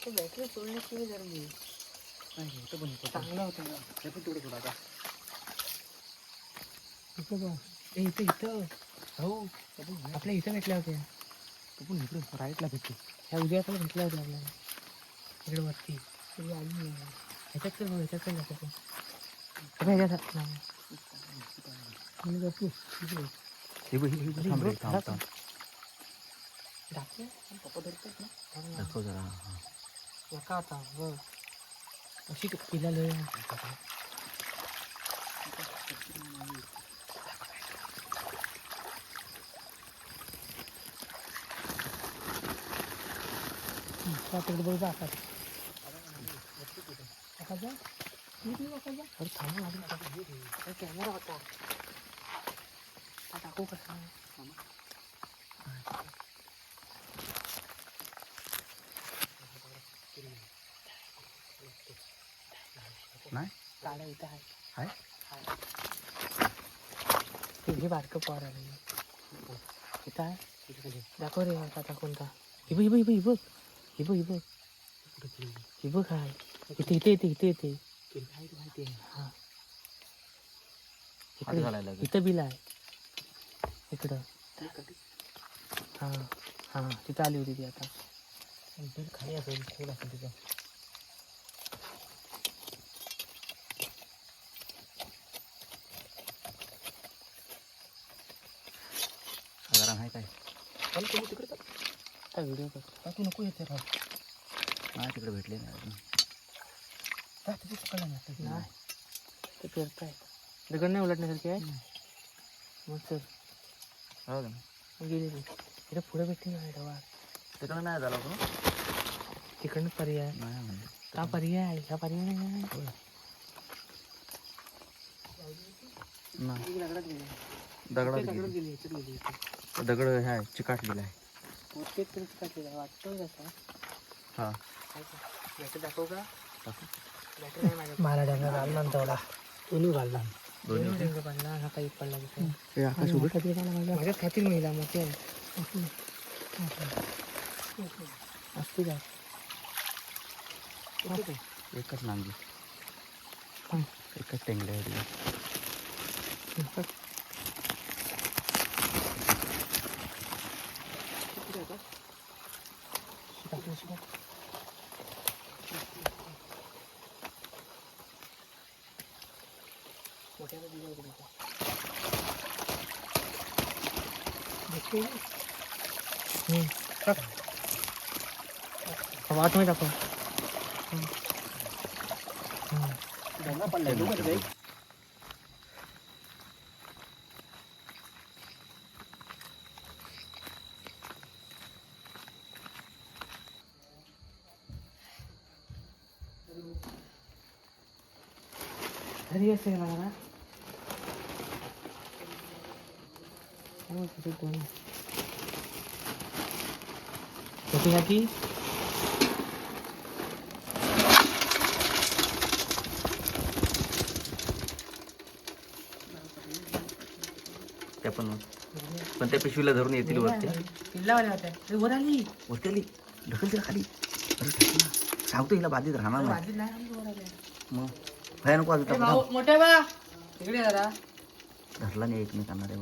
Battery सोडली की जर मी नाही तो पण चांगला होता ना ते पण तेवढं थोडा इथं बघ इथं इथं हो आपल्या इथं भेटल्या होत्या तो पण इकडे राईटला भेटते ह्या उद्या पण भेटल्या होत्या आपल्याला इकडे वरती तरी आली नाही ह्याच्यात तर बघ ह्याच्यात पण जातो ह्याच्यात बसू पप्पा धरतात ना दाखव जरा नका आता बघ अशी तिला लय तिकडे बघ जातात अरे थांबा लागेल कॅमेरा होता टाकू कसा नाही गाड्या इथं आहे तुझी बारकं पोर आहे इथं आहे दाखव रे आता कोणता हि बघ हि बघ हि बघ हि बघ हि बघ काय इथे इथे येते इथे येते हां इकडे इथं बिल आहे इकडं हां हां तिथं आली होती ती आता बिल खाली असेल ठेवलं असेल तिथं साधारण आहे काय पण तुम्ही तिकडे काय व्हिडिओ कर तू नको येते राव नाही तिकडे भेटले नाही अजून तिथे पकडला नाही ते फिरताय दगड नाही उलटण्यासारखी आहे मग चल हो का गेली ती तिथे पुढे भेटली नाही डबा तिकडं नाही झाला तिकडनं पर्याय नाही का पर्याय आहे ह्या पर्याय नाही दगडात गेली दगड ह्या चिकाटलेला आहे चिकाटलेला आहे वाटतं त्याचा हां बॅटरी दाखव का बॅटरी नाही मला डंगा घालला तेवढा दोन्ही घालला दोन्ही डंग पडला हा काही पडला माझ्या खातील महिला मोठी आहे असते का एकच नांगी एकच टेंगड्या आत में दाखव घरी असेल मला छोटी त्या पण त्या पिशवीला धरून येतील वरती वर आली ढकल तिला खाली सांगतो हिला बाधित राहणार नाही मग भयानको अजून मोठ्या बा इकडे जरा धरला नाही एकमेकांना रे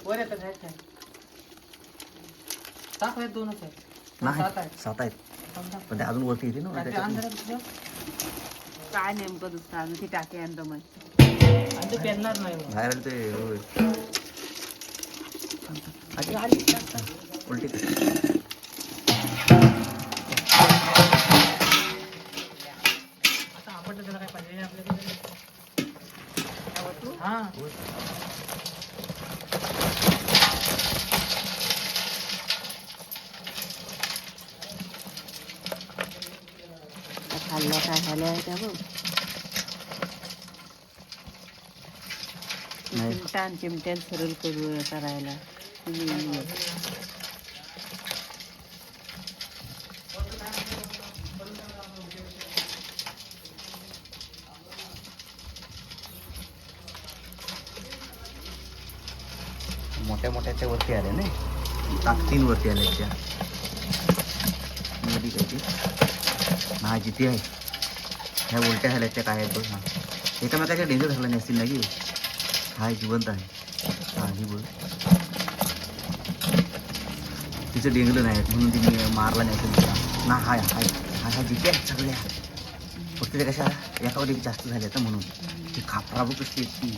वर येतात आहेत सात आहेत दोनच आहेत नाही सात आहेत पण ते अजून वरती येते ना काय नेमकं दुसरं अजून ती टाके आणतो मग आणि ते पेरणार नाही बाहेर ते उलटी आता आपण त्याला काय पाहिजे आपल्याकडे हां खाल्लं काय झालं आहे त्या बघ चिमटान चिमट्यान सरळ करू करायला मोठ्या मोठ्याच्या वरती आले नाही ताकदीन वरती आल्याच्या नदी कधी हा जिथे आहे ह्या उलट्या झाल्या त्या काय आहेत बघ. हा एकामेकाच्या डेंजर धरला नसतील ना की. हा जिवंत आहे. हा ही बोल तिचं डेंगलं नाही म्हणून तिने मारला नाही तुमच्या ना. हाय हाय हा ह्या जिथे आहेत सगळ्या. फक्त त्या कशा एकावर एक जास्त झाल्या तर म्हणून ती खापरा बघ कशी आहेत ती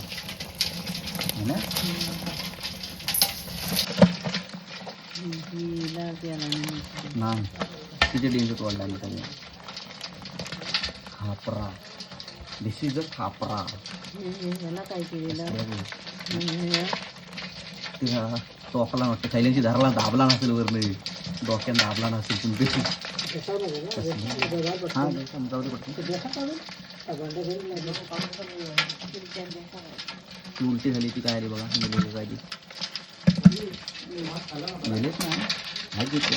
है ना. नाही तिथे डेंजर तोडला मी त्याने. खापरा दिस इज अ खापरा. याला काय केलेलं तिला टोकला वाटतं थैल्यांची धरला दाबला नसेल वरनं डोक्यात दाबला नसेल तुमची. हां जाऊ दे पटकन. ती उलटी झाली ती काय रे बघा मेले काय ती मेलेच ना आहे तिथे.